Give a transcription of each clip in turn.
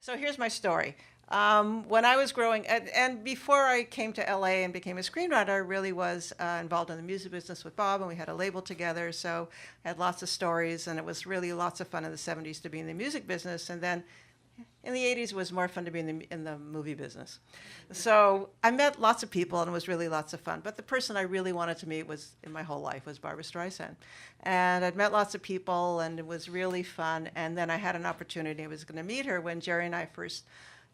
So here's my story. When I was growing, and before I came to LA and became a screenwriter, I really was involved in the music business with Bob, and we had a label together, so I had lots of stories, and it was really lots of fun in the 70s to be in the music business, and then in the 80s it was more fun to be in the movie business. So I met lots of people, and it was really lots of fun, but the person I really wanted to meet was, in my whole life, was Barbra Streisand. And I'd met lots of people, and it was really fun, and then I had an opportunity. I was going to meet her when Jerry and I first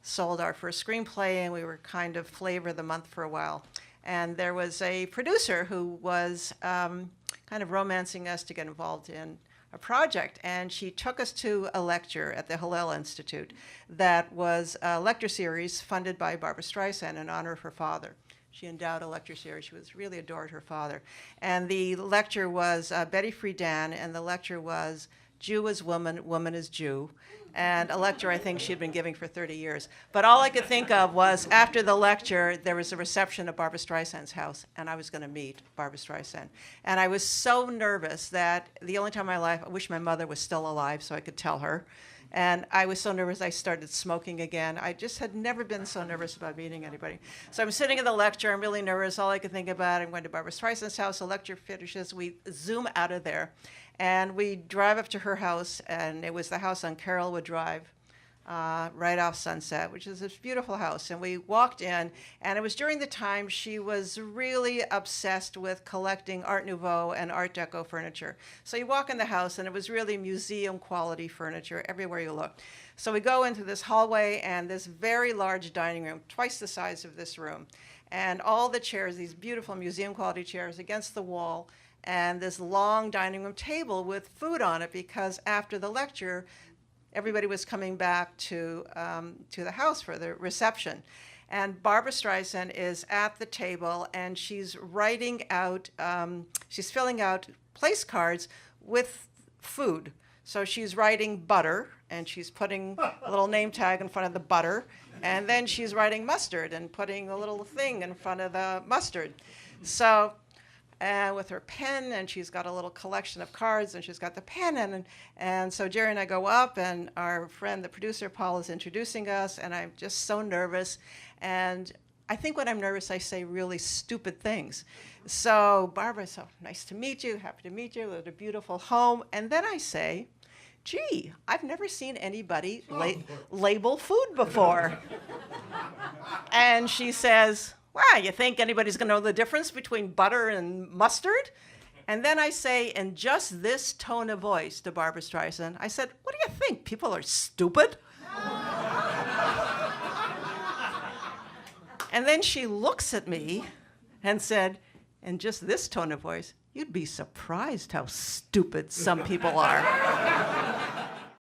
sold our first screenplay, and we were kind of flavor of the month for a while. And there was a producer who was kind of romancing us to get involved in a project, and she took us to a lecture at the Hillel Institute that was a lecture series funded by Barbra Streisand in honor of her father. She endowed a lecture series. She really adored her father. And the lecture was Betty Friedan, and the lecture was Jew is Woman, Woman is Jew. And a lecture I think she'd been giving for 30 years. But all I could think of was after the lecture, there was a reception at Barbra Streisand's house, and I was going to meet Barbra Streisand. And I was so nervous that the only time in my life, I wish my mother was still alive so I could tell her. And I was so nervous I started smoking again. I just had never been so nervous about meeting anybody. So I'm sitting in the lecture, I'm really nervous. All I could think about, I'm going to Barbra Streisand's house, the lecture finishes, we zoom out of there. And we drive up to her house, and it was the house on Carrollwood Drive, right off Sunset, which is this beautiful house. And we walked in, and it was during the time she was really obsessed with collecting Art Nouveau and Art Deco furniture. So you walk in the house, and it was really museum quality furniture everywhere you look. So we go into this hallway and this very large dining room, twice the size of this room. And all the chairs, these beautiful museum quality chairs against the wall, and this long dining room table with food on it, because after the lecture, everybody was coming back to the house for the reception. And Barbra Streisand is at the table, and she's writing out, she's filling out place cards with food. So she's writing butter, and she's putting a little name tag in front of the butter, and then she's writing mustard and putting a little thing in front of the mustard. So with her pen, and she's got a little collection of cards, and she's got the pen, and so Jerry and I go up, and our friend, the producer, Paul, is introducing us, and I'm just so nervous, and I think when I'm nervous, I say really stupid things. So Barbara, so nice to meet you, happy to meet you, what a beautiful home, and then I say, gee, I've never seen anybody label food before. And she says, wow, you think anybody's going to know the difference between butter and mustard? And then I say, in just this tone of voice to Barbra Streisand, I said, what do you think? People are stupid? And then she looks at me and said, in just this tone of voice, you'd be surprised how stupid some people are.